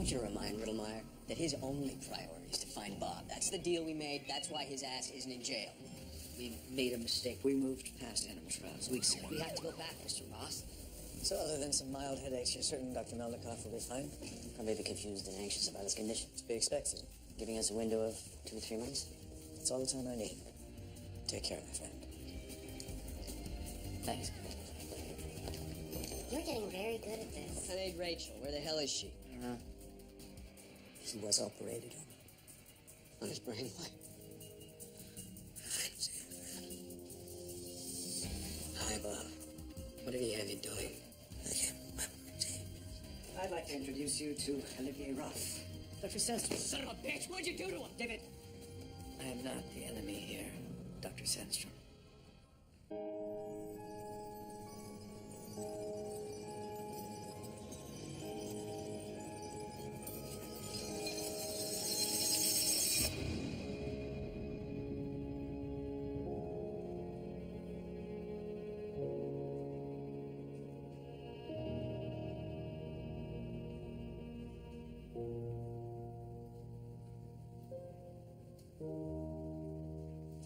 want you to remind Riddlemeyer that his only priority is to find Bob. That's the deal we made. That's why his ass isn't in jail. We made a mistake. We moved past animal trials weeks ago. We have to go back, Mr. Ross. So other than some mild headaches, you're certain Dr. Melinkov will be fine? Probably a bit confused and anxious about his condition. To be expected. Giving us a window of 2 or 3 months. That's all the time I need. Take care, my friend. Thanks. You're getting very good at this. I need Rachel. Where the hell is she? She was operated on. On his brain? Why? Hi, Bob. What did he have you doing? I'd like to introduce you to Olivier Ruff. Dr. Sandstrom. Son of a bitch! What'd you do to him? David, I am not the enemy here, Dr. Sandstrom.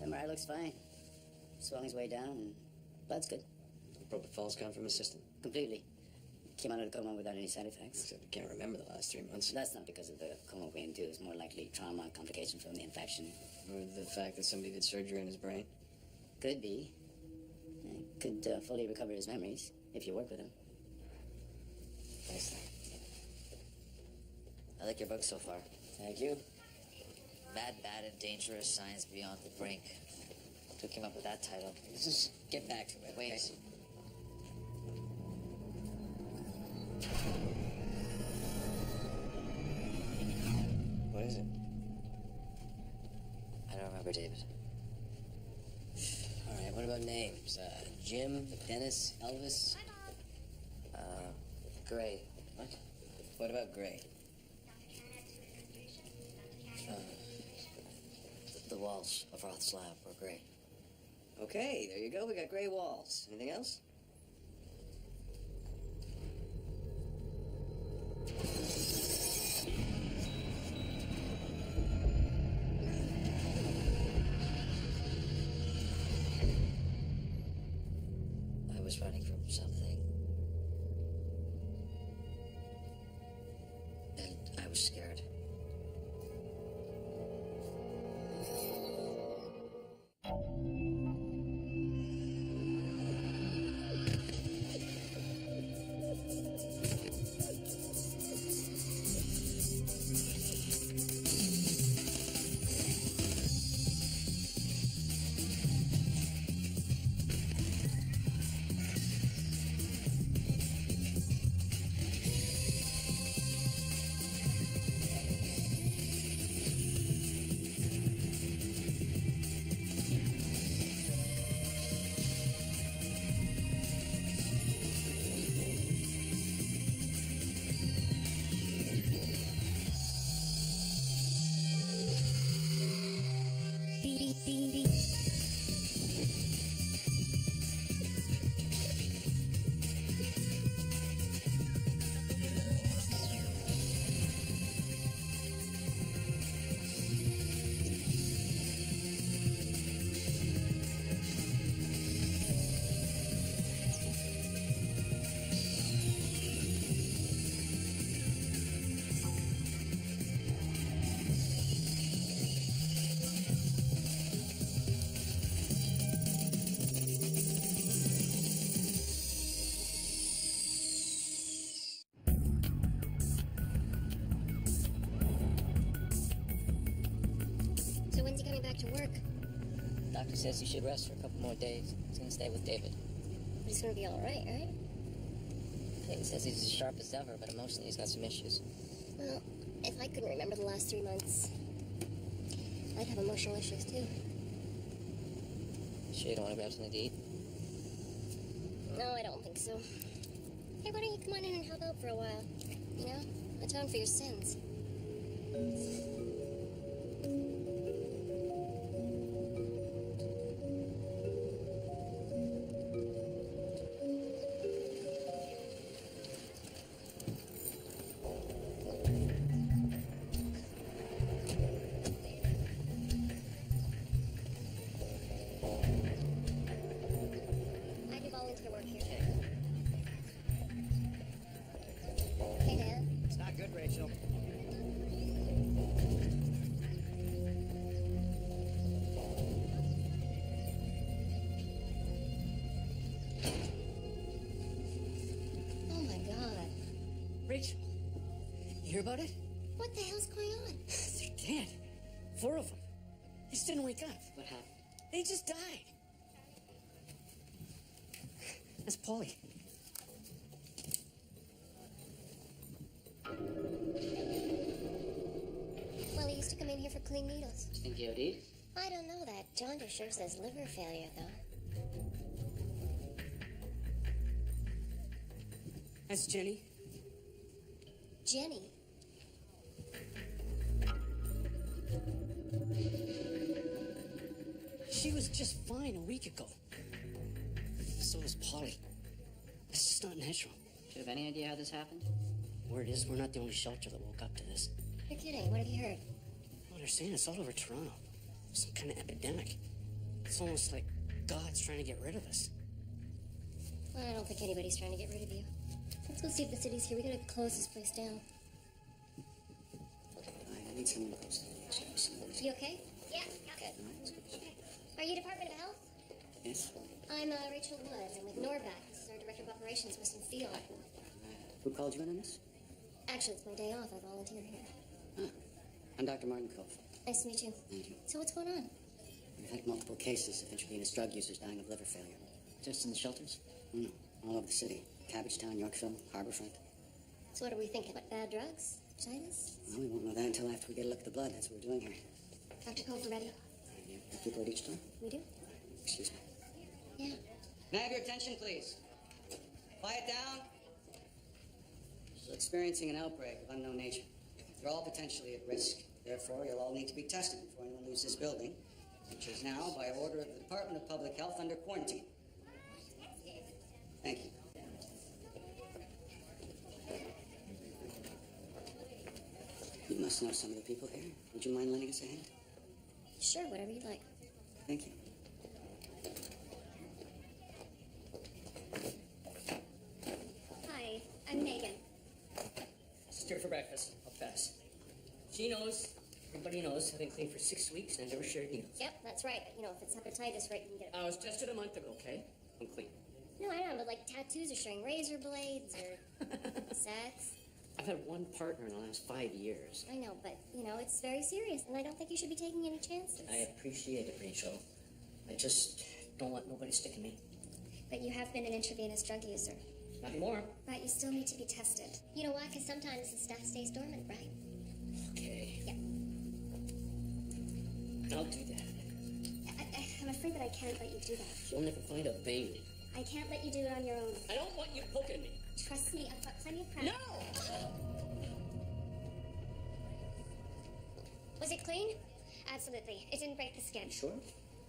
MRI looks fine. Swelling's way down, and blood's good. Propofol's gone from his system. Completely. Came out of the coma without any side effects. Except he can't remember the last 3 months. That's not because of the coma we induced. More likely trauma, complication from the infection. Or the fact that somebody did surgery in his brain. Could be. Could fully recover his memories if you work with him. Thanks. I like your book so far. Thank you. Bad, Bad, and Dangerous Science Beyond the Brink. Who came up with that title? Let's just get back to it. Wait. Okay? What is it? I don't remember, David. All right, what about names? Jim, Dennis, Elvis? Gray. What? What about Gray? The walls of Roth's lab were gray. Okay, there you go. We got gray walls. Anything else? I was running from something. And I was scared. So when's he coming back to work? Doctor says he should rest for a couple more days. He's gonna stay with David. He's gonna be all right, right? David says he's as sharp as ever, but emotionally he's got some issues. Well, if I couldn't remember the last 3 months, I'd have emotional issues too. Sure you don't want to grab something to eat? No, I don't think so. Hey, why don't you come on in and help out for a while? You know, atone for your sins. yourself. Oh my God. Rachel, you hear about it? What the hell's going on? They're dead. 4 of them. They just didn't wake up. What happened? They just died. That's Paulie. Well, he used to come in here for clean needles. You think he OD'd? I don't know that. John just sure says liver failure, though. That's Jenny. Jenny. She was just fine a week ago. So was Polly. It's just not natural. Do you have any idea how this happened? Word is, we're not the only shelter that woke up to this. You're kidding. What have you heard? Well, they're saying it's all over Toronto. Some kind of epidemic. It's almost like God's trying to get rid of us. Well, I don't think anybody's trying to get rid of you. Let's go see if the city's here. We gotta close this place down. I need someone close to me. You okay? Yeah. Good. Are you Department of Health? Yes? I'm Rachel Woods. I'm with Norvac. This is our Director of Operations, Western Field. Who called you in on this? Actually, it's my day off. I volunteer here. Huh. I'm Dr. Melinkov. Nice to meet you. Thank you. So what's going on? We've had multiple cases of intravenous drug users dying of liver failure. Just in the shelters? No, all over the city. Cabbagetown, Yorkville, Harborfront. So what are we thinking? What, bad drugs? Vaginas? Well, we won't know that until after we get a look at the blood. That's what we're doing here. Dr. Cofer ready? You people at each door? We do? Excuse me. Yeah. May I have your attention, please? Quiet down. We're experiencing an outbreak of unknown nature. You're all potentially at risk. Therefore, you'll all need to be tested before anyone leaves this building, which is now, by order of the Department of Public Health, under quarantine. Thank you. You must know some of the people here. Would you mind lending us a hand? Sure, whatever you'd like. Thank you. Hi, I'm Megan. Just here for breakfast. I'll pass. She knows. Everybody knows. I've been clean for 6 weeks and I've never shared needles. Yep, that's right. You know, if it's hepatitis, right, you can get it. I was tested a month ago, okay? I'm clean. No, I know, but like tattoos or showing razor blades or sex. I've had one partner in the last 5 years. I know, but, you know, it's very serious, and I don't think you should be taking any chances. I appreciate it, Rachel. I just don't want nobody sticking me. But you have been an intravenous drug user. Not anymore. Right, you still need to be tested. You know why? Because sometimes the stuff stays dormant, right? Okay. Yeah. I'll do that. I'm afraid that I can't let you do that. You'll never find a vein. I can't let you do it on your own. I don't want you poking me. Trust me, I've got plenty of practice. No! Was it clean? Absolutely. It didn't break the skin. Sure?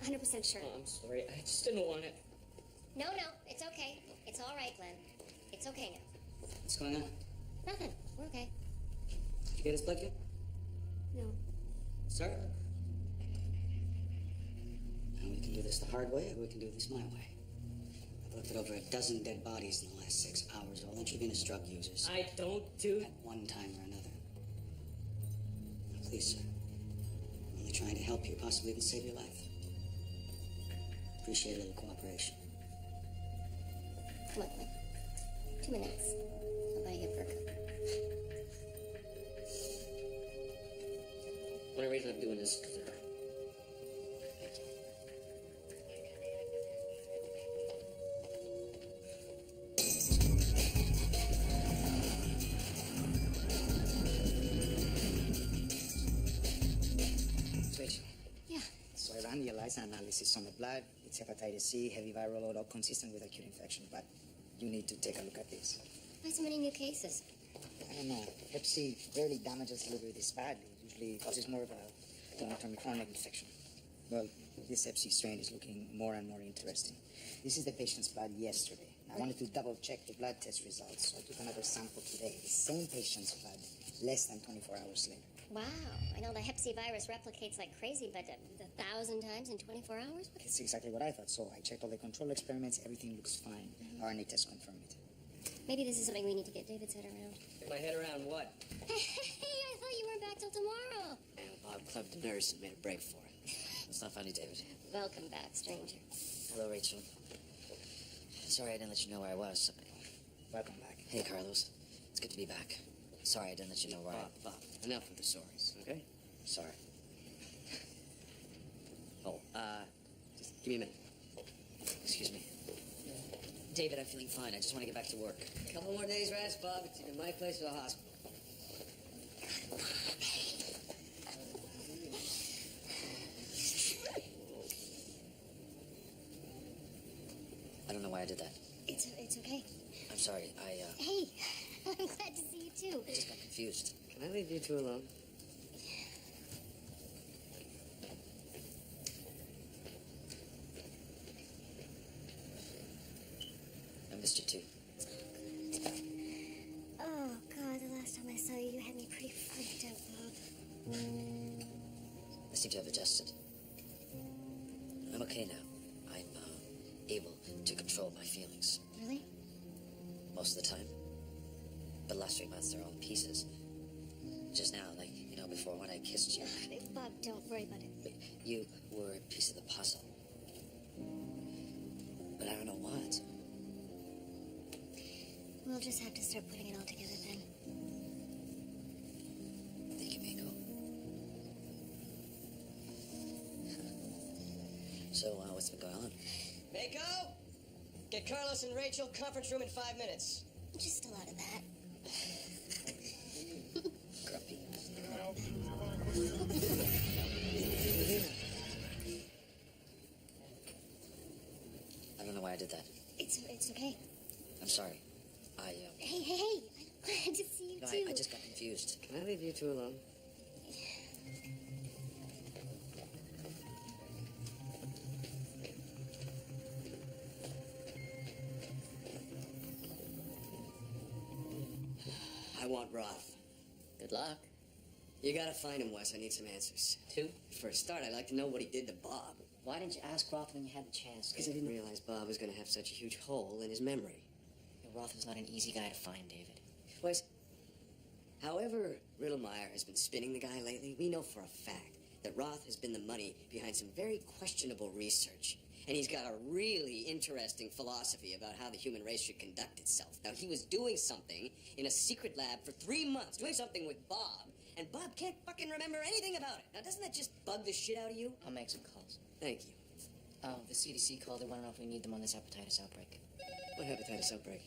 100% sure. Oh, I'm sorry. I just didn't want it. No, it's okay. It's all right, Glenn. It's okay now. What's going on? Nothing. We're okay. Did you get his blood kit? No. Sir? Now, we can do this the hard way, or we can do this my way. I've looked at over a dozen dead bodies in the last 6 hours, all intravenous drug users. I don't do... At one time or another. Now, please, sir. I'm only trying to help you, possibly even save your life. Appreciate a little cooperation. Come on, Glenn. 2 minutes. I'll buy you a perk. The only reason I'm doing this is because of her. Rachel. Yeah. So I ran the ELISA analysis on the blood. It's hepatitis C, heavy viral load, all consistent with acute infection, but you need to take a look at this. Why so many new cases? I don't know. Hep C rarely damages the liver this badly. It usually causes more of a long-term chronic infection. Well, this Hep C strain is looking more and more interesting. This is the patient's blood yesterday. I wanted to double-check the blood test results, so I took another sample today. The same patient's blood, less than 24 hours later. Wow. I know the Hep C virus replicates like crazy, but 1,000 times in 24 hours? It's exactly what I thought. So I checked all the control experiments. Everything looks fine. RNA test confirmed it. Maybe this is something we need to get David's head around. Get my head around what? Hey, I thought you weren't back till tomorrow. Bob clubbed the nurse and made a break for it. It's not funny, David. Welcome back, stranger. Hello, Rachel. Sorry I didn't let you know where I was. Welcome back. Hey, Carlos. It's good to be back. Sorry I didn't let you know where Bob, enough of the stories, okay? Sorry. Oh, just give me a minute. Excuse me. David, I'm feeling fine. I just want to get back to work. A couple more days rest, Bob. It's either my place or the hospital. I don't know why I did that. It's okay. I'm sorry. Hey, I'm glad to see you too. I just got confused. Can I leave you two alone? I missed you too. Oh, God, the last time I saw you, you had me pretty freaked out, Bob. I seem to have adjusted. I'm okay now. I'm able to control my feelings Really? most of the time. But the last 3 months, they're all in pieces. Just now, like, before when I kissed you. Bob, don't worry about it. You were a piece of the puzzle. But I don't know what. We'll just have to start putting it all together then. Thank you, Mako. So, what's been going on? Mako! Get Carlos and Rachel, conference room in 5 minutes. Just a lot of that. Grumpy. I don't know why I did that. It's okay. I'm sorry. Hey, I'm glad to see you No, too. I just got confused. Can I leave you two alone? I want Roth. Good luck. You gotta find him, Wes. I need some answers. Two? For a start, I'd like to know what he did to Bob. Why didn't you ask Roth when you had the chance? Because I didn't realize Bob was gonna have such a huge hole in his memory. Roth is not an easy guy to find, David. Wes, however Riddlemeyer has been spinning the guy lately, we know for a fact that Roth has been the money behind some very questionable research. And he's got a really interesting philosophy about how the human race should conduct itself. Now, he was doing something in a secret lab for 3 months, doing something with Bob, and Bob can't fucking remember anything about it. Now, doesn't that just bug the shit out of you? I'll make some calls. Thank you. The CDC called. They want to know if we need them on this hepatitis outbreak. What hepatitis outbreak?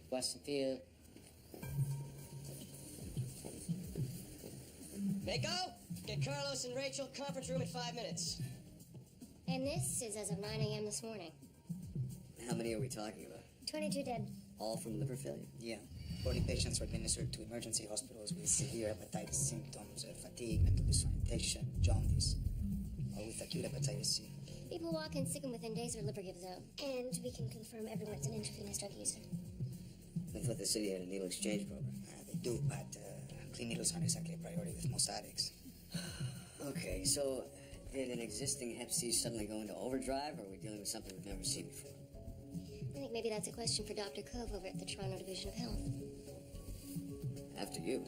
Weston Field. Mako, get Carlos and Rachel, conference room in 5 minutes. And this is as of 9 a.m. this morning. How many are we talking about? 22 dead. All from liver failure? Yeah. 40 patients were administered to emergency hospitals with severe hepatitis symptoms, fatigue, mental disorientation, jaundice, or with acute hepatitis C. People walk in sick and within days their liver gives out. And we can confirm everyone's an intravenous drug user. I thought the city had a needle exchange program. They do, but clean needles aren't exactly a priority with most addicts. Okay, so did an existing Hep C suddenly go into overdrive, or are we dealing with something we've never seen before? I think maybe that's a question for Dr. Cove over at the Toronto Division of Health. After you.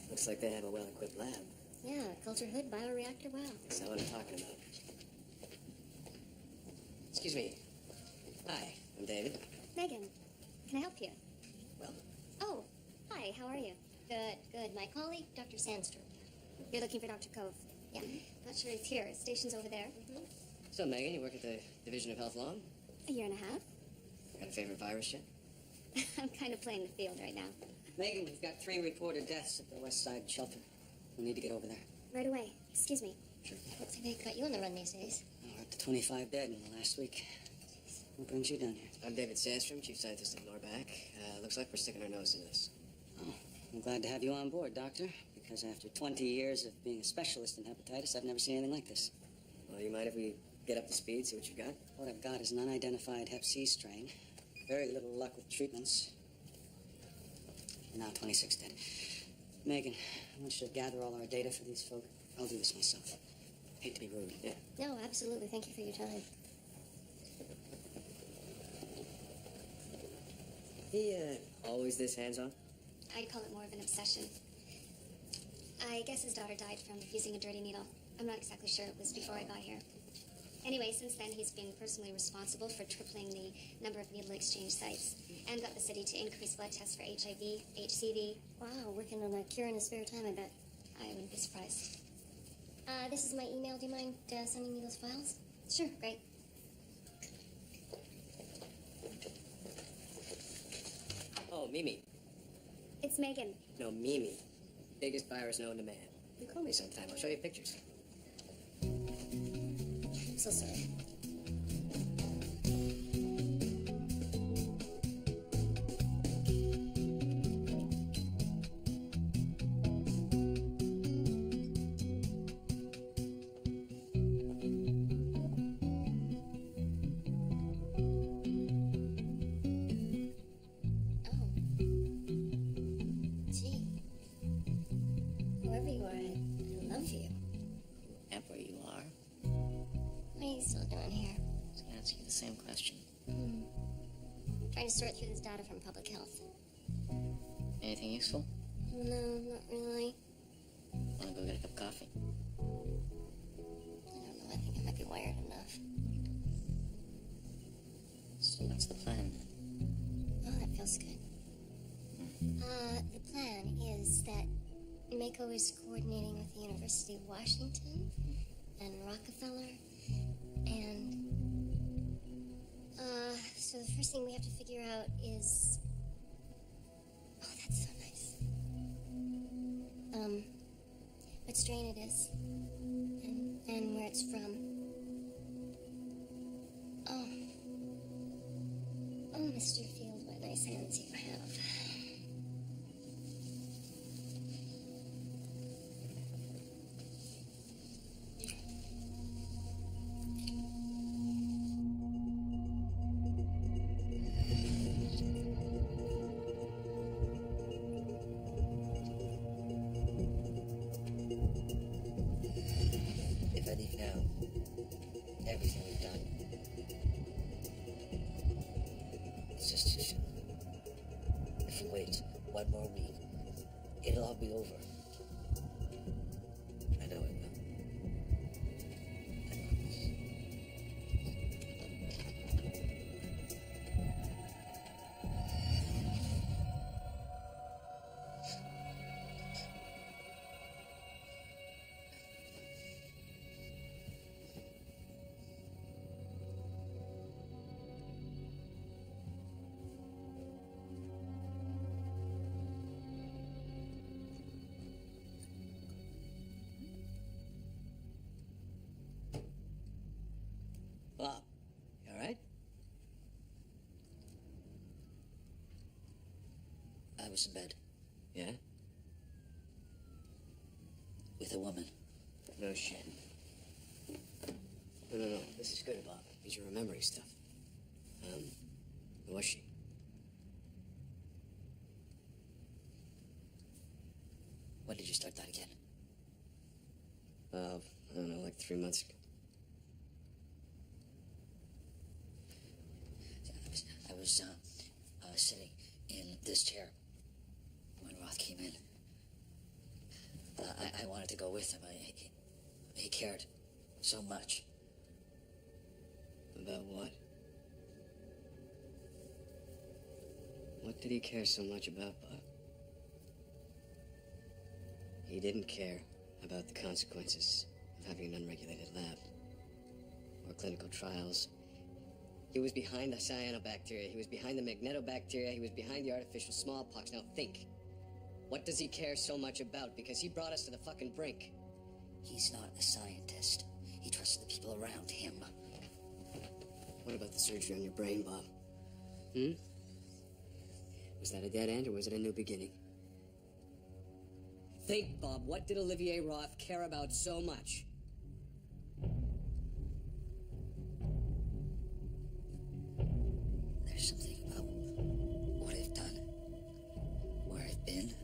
Looks like they have a well-equipped lab. Yeah, culture hood, bioreactor, wow. That's not what I'm talking about. Excuse me. Hi, I'm David. Megan, can I help you? Well, Oh, hi, how are you? Good. My colleague, Dr. Sandstrom. You're looking for Dr. Cove. Yeah, not sure he's here. His station's over there. so Megan, you work at the Division of Health long? A year and a half. Got a favorite virus yet? I'm kind of playing the field right now. Megan, we've got 3 reported deaths at the West Side shelter. We need to get over there. Right away. Excuse me. Sure. Looks like they've got you on the run these days. We're up to 25 dead in the last week. What brings you down here? I'm David Sandstrom, Chief Scientist at Norback. Looks like we're sticking our nose in this. Oh, I'm glad to have you on board, Doctor, because after 20 years of being a specialist in hepatitis, I've never seen anything like this. Well, you mind if we get up to speed, see what you've got? What I've got is an unidentified Hep C strain. Very little luck with treatments. Now 26 dead. Megan, I want you to gather all our data for these folk. I'll do this myself. Hate to be rude. Yeah. No, absolutely. Thank you for your time. He, always this hands-on? I'd call it more of an obsession. I guess his daughter died from using a dirty needle. I'm not exactly sure. It was before I got here. Anyway, since then, he's been personally responsible for tripling the number of needle exchange sites and got the city to increase blood tests for HIV, HCV. Wow, working on a cure in his spare time, I bet. I wouldn't be surprised. This is my email. Do you mind sending me those files? Sure, great. Oh, Mimi. It's Megan. No, Mimi. Biggest virus known to man. You call me sometime. I'll show you pictures. I'm so sorry. Sort through this data from public health. Anything useful? No, not really. Wanna go get a cup of coffee? I don't know. I think I might be wired enough. So what's the plan? Oh, that feels good. The plan is that Mako is coordinating with the University of Washington and Rockefeller and so the first thing we have to figure out is... Oh, that's so nice. What strain it is. And where it's from. Oh. Oh, Mr. Field, what nice hands you have. One more week, it'll all be over. I know it will. Bob, you all right? I was in bed Yeah? with a woman. No shit. No. This is good, Bob. Means you're remembering stuff. Who was she? When did you start that again? I don't know, like 3 months ago. I was sitting in this chair when Roth came in. I wanted to go with him. He cared so much. About what? What did he care so much about, Bob? He didn't care about the consequences of having an unregulated lab or clinical trials. He was behind the cyanobacteria. He was behind the magnetobacteria. He was behind the artificial smallpox. Now think. What does he care so much about? Because he brought us to the fucking brink. He's not a scientist. He trusts the people around him. What about the surgery on your brain, Bob? Was that a dead end or was it a new beginning? Think, Bob. What did Olivier Roth care about so much? There's something about what I've done, where I've been.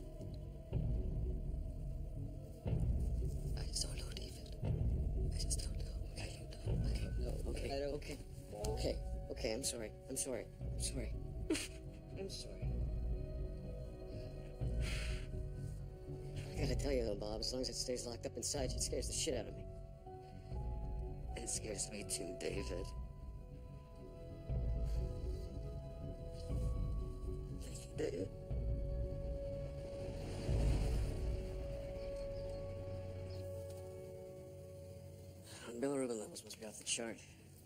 I just don't know, David. I just I'm sorry. I'm sorry. I'm sorry. I'm sorry. I gotta tell you though, Bob, as long as it stays locked up inside, it scares the shit out of me. It scares me too, David. Thank you, David. Bilirubin levels must be off the chart.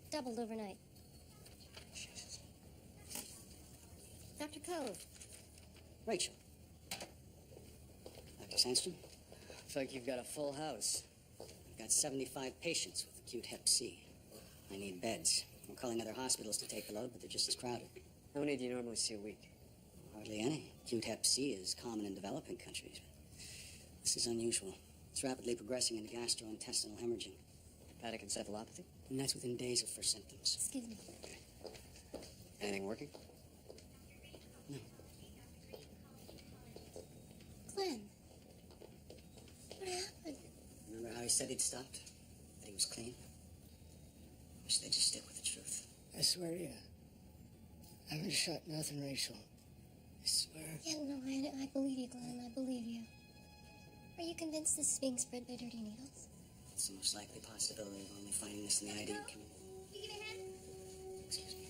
Doubled overnight. Jesus. Dr. Cove. Rachel. Dr. Sandstrom, Looks like you've got a full house. I've got 75 patients with acute hep C. I need beds. I'm calling other hospitals to take the load, but they're just as crowded. How many do you normally see a week? Hardly any. Acute hep C is common in developing countries. This is unusual. It's rapidly progressing into gastrointestinal hemorrhaging. Hepatic encephalopathy? And that's within days of first symptoms. Excuse me. Anything working? No. Glenn. What happened? Remember how he said he'd stopped? That he was clean? Wish they'd just stick with the truth. I swear to you, I haven't shot nothing, Rachel. I swear. Yeah, no, I believe you, Glenn. I believe you. Are you convinced this is being spread by dirty needles? It's the most likely possibility of only finding this in the ID community. Can you give me a hand? Excuse me.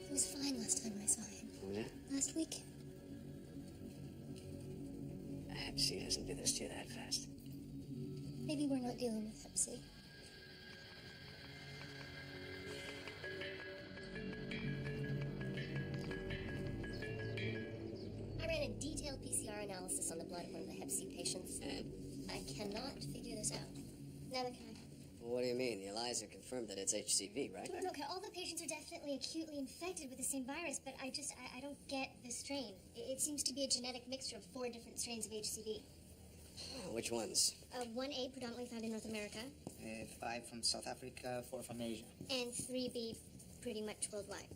He was fine last time I saw him. Oh, yeah? Last week. Hep C doesn't do this to you that fast. Maybe we're not dealing with hep C. I ran a detailed PCR analysis on the blood of one of the hep C patients, and I cannot figure this out. Neither can I. Well, what do you mean? The ELISA confirmed that it's HCV, right? No, okay, all the patients are definitely acutely infected with the same virus, but I don't get the strain. It seems to be a genetic mixture of 4 different strains of HCV. Which ones? 1A predominantly found in North America, 5 from South Africa, 4 from Asia. and 3B pretty much worldwide.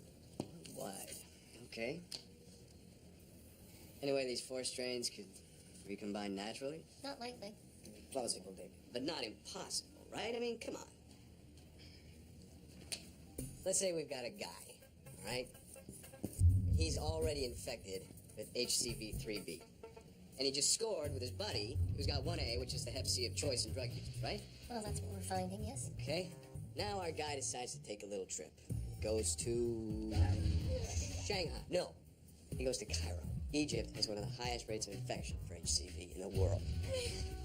Wide. Okay. Anyway, these 4 strains could recombine naturally, Not likely. Plausible, David. but not impossible, right? I mean, come on. Let's say we've got a guy, all right? He's already infected with HCV3B. And he just scored with his buddy, who's got 1A, which is the hep C of choice in drug users, right? Well, that's what we're finding, yes. Okay. Now our guy decides to take a little trip. Goes to Shanghai. No, he goes to Cairo. Egypt has one of the highest rates of infection for HCV in the world.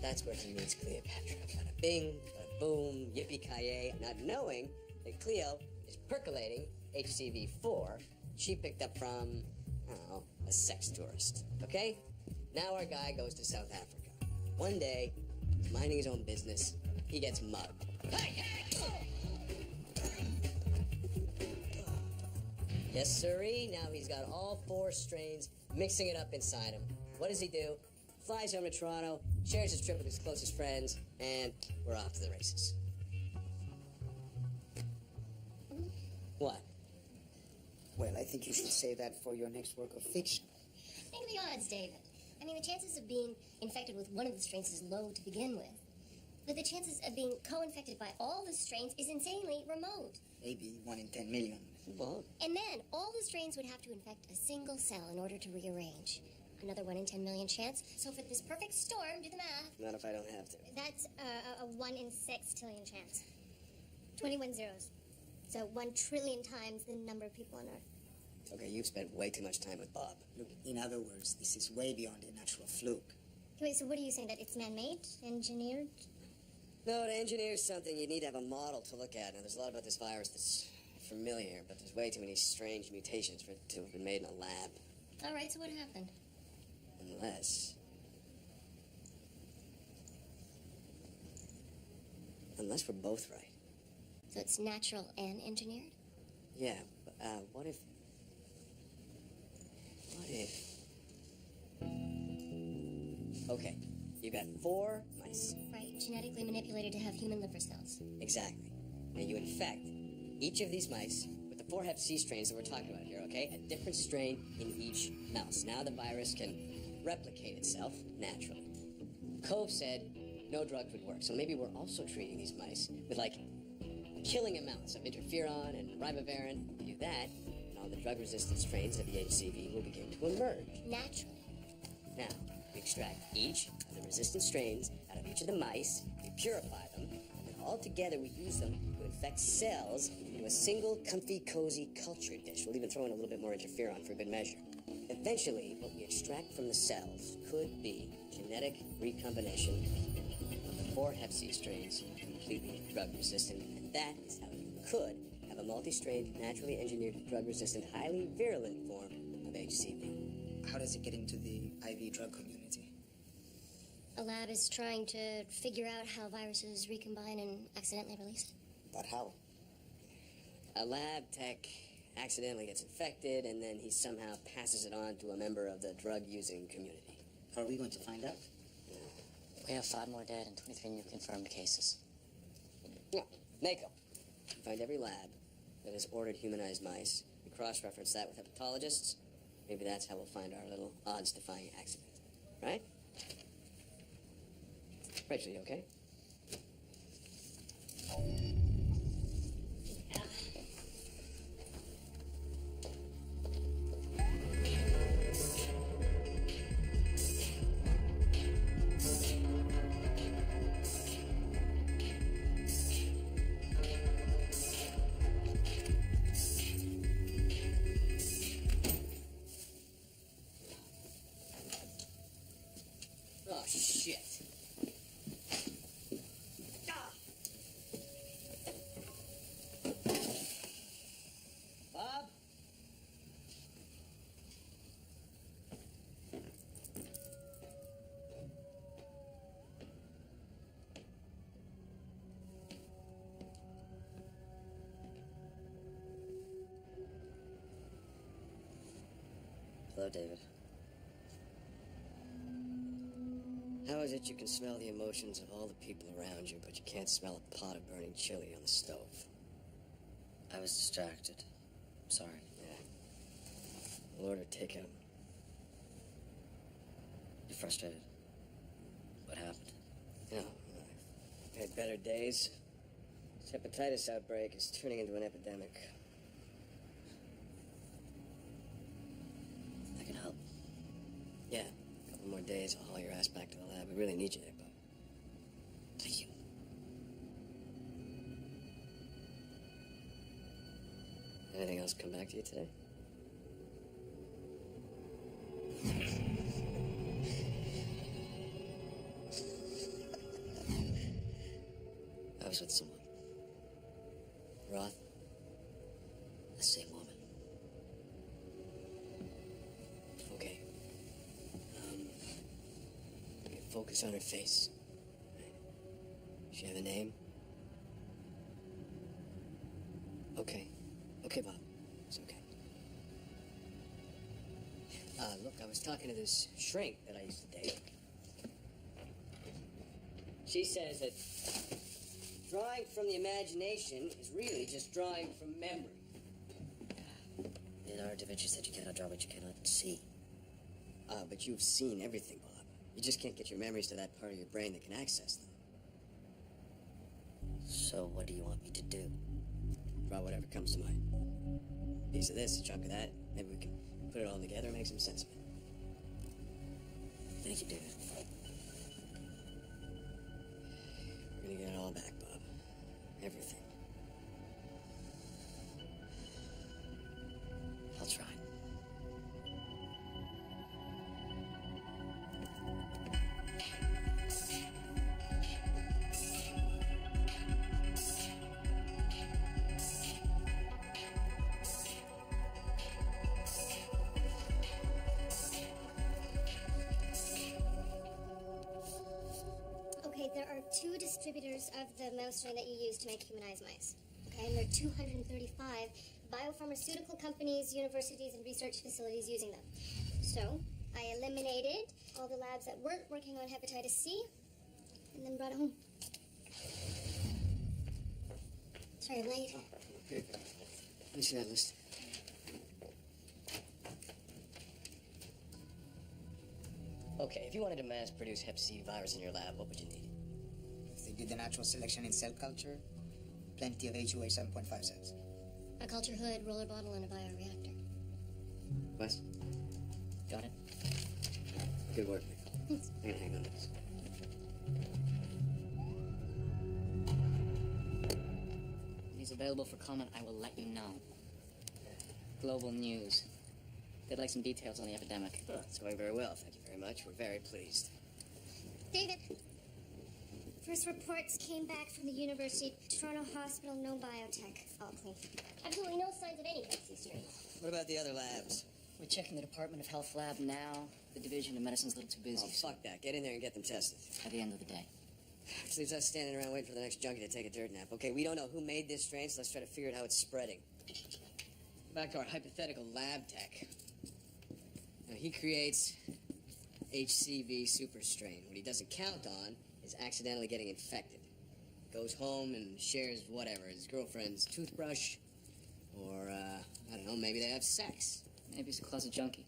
That's where he meets Cleopatra. Bada bing, bada boom, yippee-ki-yay, not knowing that Cleo is percolating HCV4 she picked up from, I don't know, a sex tourist. Okay? Now our guy goes to South Africa. One day, he's minding his own business. He gets mugged. Hey! Yes, sirree. Now he's got all 4 strains, mixing it up inside him. What does he do? Flies home to Toronto, shares his trip with his closest friends, and we're off to the races. What? Well, I think you should say that for your next work of fiction. Think of the odds, David. I mean, the chances of being infected with one of the strains is low to begin with. But the chances of being co-infected by all the strains is insanely remote. Maybe 1 in 10 million. Well, And then all the strains would have to infect a single cell in order to rearrange. Another 1 in 10 million chance. So for this perfect storm, do the math. not if I don't have to. That's a 1 in 6 trillion chance. 21 zeros. So 1 trillion times the number of people on Earth. Okay, you've spent way too much time with Bob. Look, in other words, this is way beyond a natural fluke. Wait, so what are you saying? That it's man-made? Engineered? No, to engineer something, you need to have a model to look at. Now, there's a lot about this virus that's familiar, but there's way too many strange mutations for it to have been made in a lab. All right, so what happened? Unless we're both right. So it's natural and engineered? Yeah, but what if... Okay, you got 4 mice. Right, genetically manipulated to have human liver cells. Exactly. Now you infect each of these mice with the 4 hep C strains that we're talking about here, okay? A different strain in each mouse. Now the virus can replicate itself naturally. Cove said no drugs would work. So maybe we're also treating these mice with, like, killing amounts of interferon and ribavirin. If we do that, and all the drug-resistant strains of the HCV will begin to emerge. Naturally. Now, we extract each of the resistant strains out of each of the mice, we purify them, and then all together we use them to infect cells into a single, comfy, cozy culture dish. We'll even throw in a little bit more interferon for good measure. Eventually, what we extract from the cells could be genetic recombination of the 4 Hep C strains completely drug-resistant, and that is how you could have a multi-strained, naturally engineered, drug-resistant, highly virulent form of HCV. How does it get into the IV drug community? A lab is trying to figure out how viruses recombine and accidentally release it. But how? A lab tech accidentally gets infected, and then he somehow passes it on to a member of the drug-using community. Are we going to find out? We have 5 more dead and 23 new confirmed cases. No, NACO. We find every lab that has ordered humanized mice. We cross-reference that with hepatologists. Maybe that's how we'll find our little odds-defying accident. Right? Rachel, you okay? Oh, shit. Bob? Hello, David. How is it you can smell the emotions of all the people around you, but you can't smell a pot of burning chili on the stove? I was distracted. Sorry. Yeah. We'll order takeout. You're frustrated. What happened? You know, I've had better days. This hepatitis outbreak is turning into an epidemic. I can help. Yeah, a couple more days, I'll haul your ass back to the lab. We really need you there, bud. Thank you. Anything else come back to you today? I was with someone. Roth? The same woman. Okay. Focus on her face. Does she have a name? Okay. Okay, Bob. It's okay. Look, I was talking to this shrink that I used to date. She says that drawing from the imagination is really just drawing from memory. Leonardo da Vinci said you cannot draw what you cannot see. But you've seen everything, Bob. You just can't get your memories to that part of your brain that can access them. So what do you want me to do? Draw whatever comes to mind. A piece of this, a chunk of that. Maybe we can put it all together and make some sense of it. Thank you, David. We're gonna get it all back, Bob. Everything. I'll try. Okay, there are 2 distributors of the mouse strain that you use to make humanized mice. Okay, and there are 235 biopharmaceutical companies, universities, and research facilities using them. So, I eliminated all the labs that weren't working on hepatitis C, and then brought it home. Sorry, I'm late. Let me see that list. Okay, if you wanted to mass produce Hep C virus in your lab, what would you need? did the natural selection in cell culture. Plenty of HUA 7.5 cells. A culture hood, roller bottle, and a bioreactor. Wes, Got it? good work. I'm gonna hang on this. If he's available for comment, I will let you know. Global news. They'd like some details on the epidemic. Oh, it's going very well, thank you very much. We're very pleased. David, first reports came back from the University of Toronto Hospital, no biotech. All clean. Absolutely no signs of any Hep C strain. What about the other labs? We're checking the Department of Health lab now. The Division of Medicine's a little too busy. Oh, fuck that. Get in there and get them tested. At the end of the day. Which leaves us standing around waiting for the next junkie to take a dirt nap. Okay, we don't know who made this strain, so let's try to figure out how it's spreading. Back to our hypothetical lab tech. Now, he creates HCV super strain. What he doesn't count on is accidentally getting infected. Goes home and shares whatever, his girlfriend's toothbrush, or, I don't know, maybe they have sex. Maybe he's a closet junkie.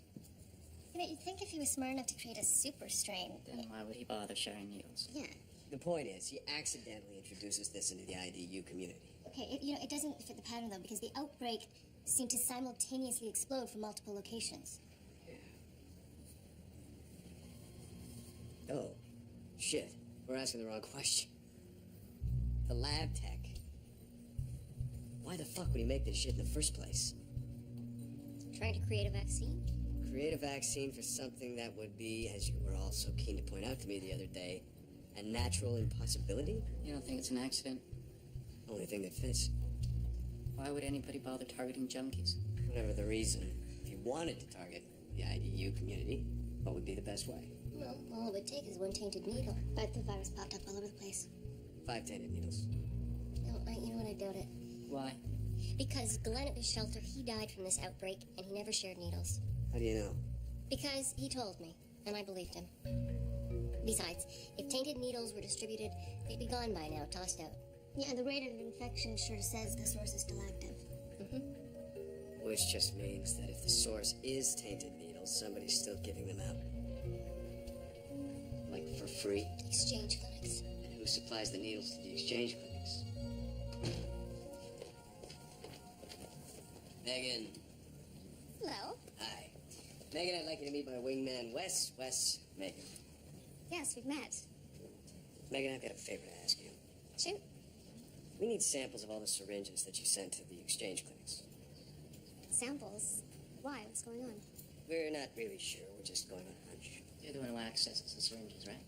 You know, you'd think if he was smart enough to create a super strain. Then why would he bother sharing needles? Yeah. The point is, he accidentally introduces this into the IDU community. Okay, it doesn't fit the pattern, though, because the outbreak seemed to simultaneously explode from multiple locations. Oh, shit. We're asking the wrong question. The lab tech. Why the fuck would he make this shit in the first place? Trying to create a vaccine? Create a vaccine for something that would be, as you were all so keen to point out to me the other day, a natural impossibility? You don't think it's an accident? Only thing that fits. Why would anybody bother targeting junkies? Whatever the reason, if you wanted to target the IDU community, what would be the best way? Well, all it would take is one tainted needle. But the virus popped up all over the place. 5 tainted needles. No, you know what, I doubt it. Why? Because Glenn at the shelter, he died from this outbreak, and he never shared needles. How do you know? Because he told me, and I believed him. Besides, if tainted needles were distributed, they'd be gone by now, tossed out. Yeah, the rate of infection sure says the source is still active. Which just means that if the source is tainted needles, somebody's still giving them out. Like for free? Exchange clinics. And who supplies the needles to the exchange clinics? Megan. Hello. Hi. Megan, I'd like you to meet my wingman, Wes. Wes, Megan. Yes, we've met. Megan, I've got a favor to ask you. Shoot. We need samples of all the syringes that you sent to the exchange clinics. Samples? Why? What's going on? We're not really sure. We're just going on a hunch. You're the one who accesses the syringes, right?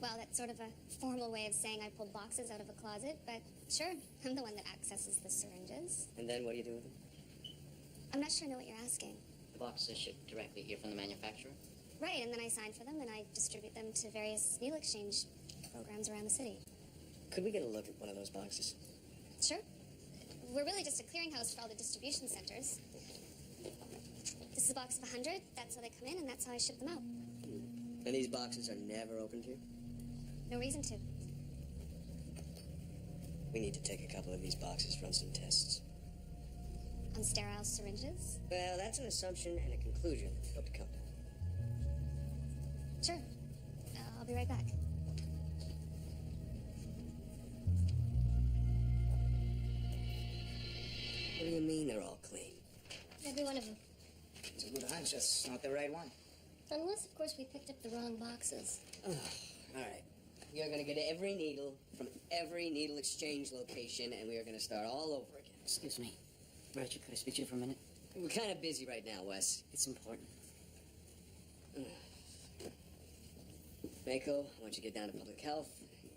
Well, that's sort of a formal way of saying I pulled boxes out of a closet, but sure, I'm the one that accesses the syringes. And then what do you do with them? I'm not sure I know what you're asking. The boxes are shipped directly here from the manufacturer? Right, and then I sign for them and I distribute them to various needle exchange programs around the city. Could we get a look at one of those boxes? Sure. We're really just a clearinghouse for all the distribution centers. This is a box of 100. That's how they come in, and that's how I ship them out. And these boxes are never opened here? No reason to. We need to take a couple of these boxes, run some tests. On sterile syringes? Well, that's an assumption and a conclusion that we hope to come to. Sure. I'll be right back. What do you mean they're all clean? Every one of them. It's a good hunch, just not the right one. Unless, of course, we picked up the wrong boxes. All right. We are going to get every needle from every needle exchange location, and we are going to start all over again. Excuse me. Richard, could I speak to you for a minute? We're kind of busy right now, Wes. It's important. Mako, I want you to get down to public health.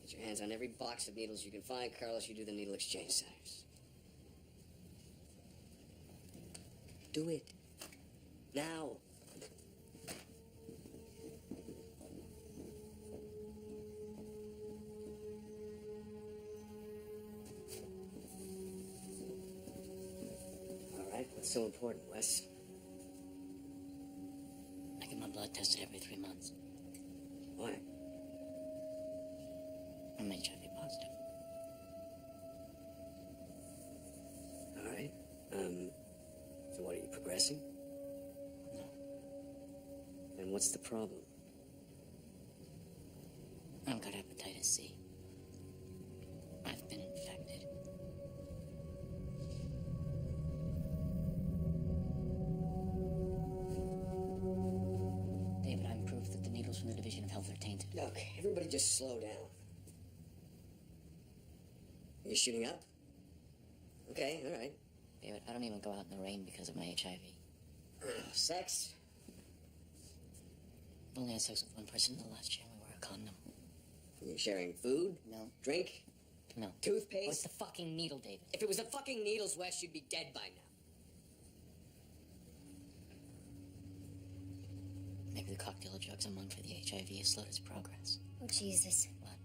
Get your hands on every box of needles you can find. Carlos, you do the needle exchange centers. Do it. Now. All right, what's so important, Wes? I get my blood tested every 3 months. Why? I'm HIV positive. All right. So what, are you progressing? No. And what's the problem? I've got hepatitis C. Look, everybody just slow down. Are you shooting up? Okay, all right. David, I don't even go out in the rain because of my HIV. Sex? I've only had sex with one person in the last year. We wore a condom. You sharing food? No. Drink? No. Toothpaste? What's the fucking needle, David? If it was the fucking needles, Wes, you'd be dead by now. Maybe the cocktail of drugs among for the HIV has slowed its progress. Oh, Jesus. What?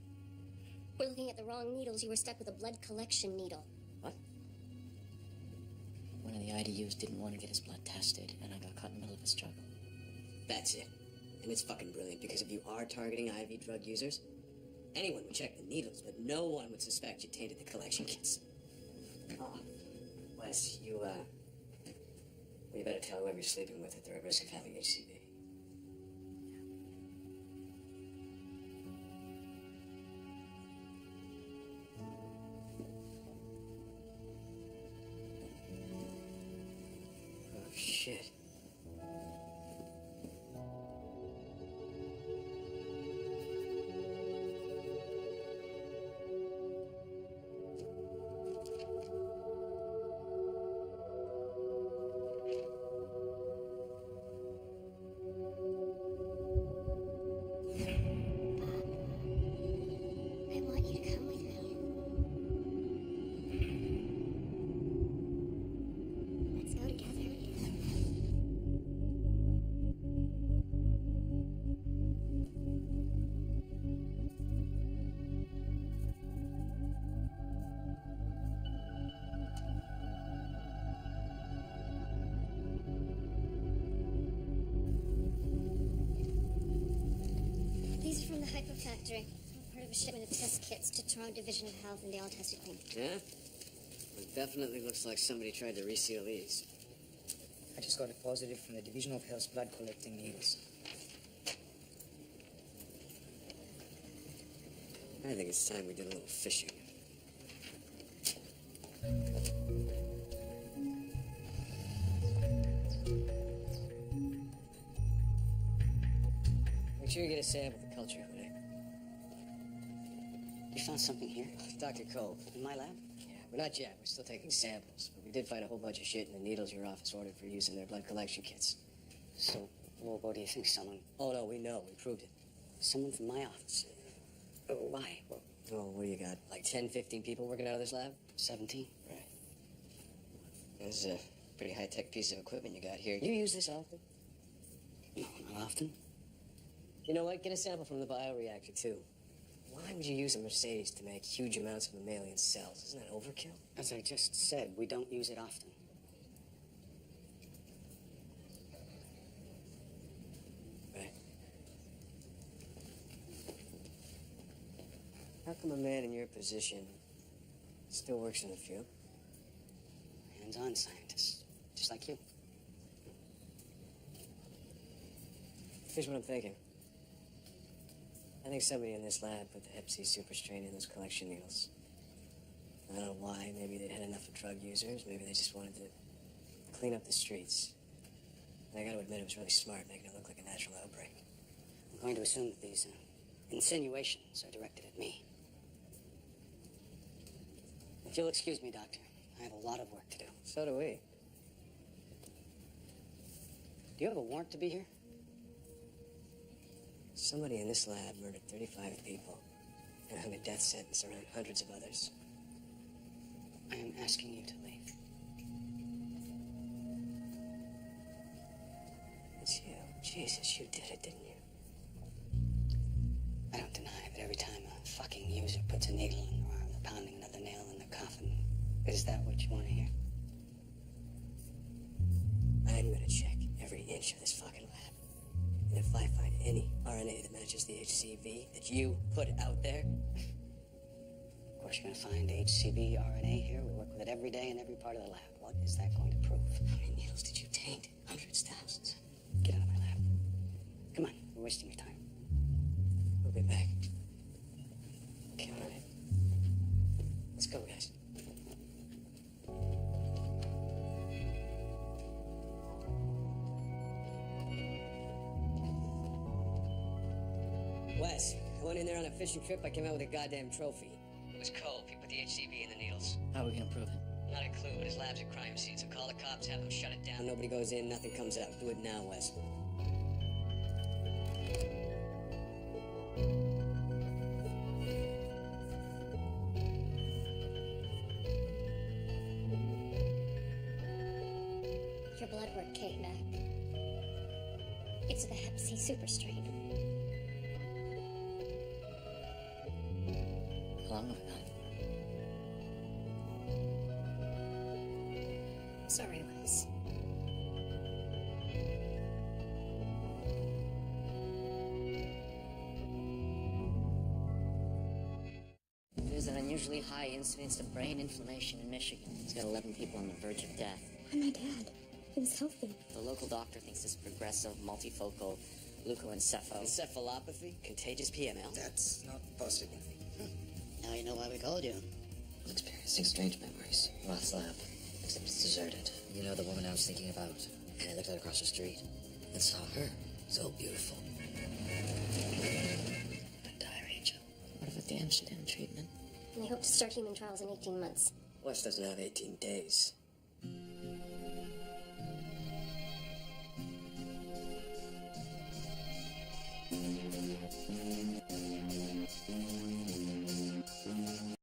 We're looking at the wrong needles. You were stuck with a blood collection needle. What? One of the IDUs didn't want to get his blood tested, and I got caught in the middle of a struggle. That's it. And it's fucking brilliant, because if you are targeting IV drug users, anyone would check the needles, but no one would suspect you tainted the collection kits. Oh, Wes, you better tell whoever you're sleeping with that they're at risk of having HCV. Oh, shit. I want you to come with me. Let's go together. These are from the Hyper Factory. Part of a shipment of test kits to Toronto Division of Health, and they all tested clean. Yeah? It definitely looks like somebody tried to reseal these. I just got a positive from the Division of Health's blood collecting needles. I think it's time we did a little fishing. Make sure you get a sample of the culture, Hoodie. You found something here? Dr. Cole. In my lab? Yeah, we're not yet. We're still taking samples. But we did find a whole bunch of shit in the needles your office ordered for use in their blood collection kits. So, well, what do you think? Someone Oh, no, we know. We proved it. from my office? Why? Well, Oh, what do you got? Like 10, 15 people working out of this lab? 17? Right. This is a pretty high-tech piece of equipment you got here. You use this often? No, not often. You know what? Get a sample from the bioreactor, too. Why would you use a Mercedes to make huge amounts of mammalian cells? Isn't that overkill? As I just said, we don't use it often. Right. How come a man in your position still works in the field? Hands-on scientist, just like you. Here's what I'm thinking. I think somebody in this lab put the Hep C superstrain in those collection needles. I don't know why. Maybe they'd had enough of drug users. Maybe they just wanted to clean up the streets. And I gotta admit, it was really smart, making it look like a natural outbreak. I'm going to assume that these insinuations are directed at me. If you'll excuse me, Doctor, I have a lot of work to do. So do we. Do you have a warrant to be here? Somebody in this lab murdered 35 people and hung a death sentence around hundreds of others. I am asking you to leave. It's you. Jesus, you did it, didn't you? I don't deny that every time a fucking user puts a needle in your arm, they're pounding another nail in the coffin. Is that what you want to hear? I'm gonna check every inch of this fucking lab. And if I find any RNA that matches the HCV that you put out there, Of course, you're going to find HCV RNA here. We work with it every day in every part of the lab. What is that going to prove? how many needles did you taint? Hundreds, thousands. Get out of my lab. Come on, you're wasting your time. We'll be back. Okay, all right. Let's go, guys. Wes, I Went in there on a fishing trip, I came out with a goddamn trophy. It was cold. He put the HCV in the needles. How are we gonna prove it? Not a clue, but his lab's a crime scene, so call the cops, have them shut it down. Nobody goes in, nothing comes out. Do it now, Wes. Your blood work came back. It's the Hep C super strain. How long have I got? Sorry, Wes. There's an unusually high incidence of brain inflammation in Michigan. It's got 11 people on the verge of death. And my dad. He was healthy. The local doctor thinks it's progressive multifocal leukoencephalopathy. Encephalopathy? Contagious PML? That's not possible. Now you know why we called you. I'm experiencing strange memories. Roth's lab, except it's deserted. You know the woman I was thinking about? And I looked out across the street and saw her. So beautiful. I'd die, Rachel. What if a damn shit in treatment? And they hope to start human trials in 18 months. Wes doesn't have 18 days.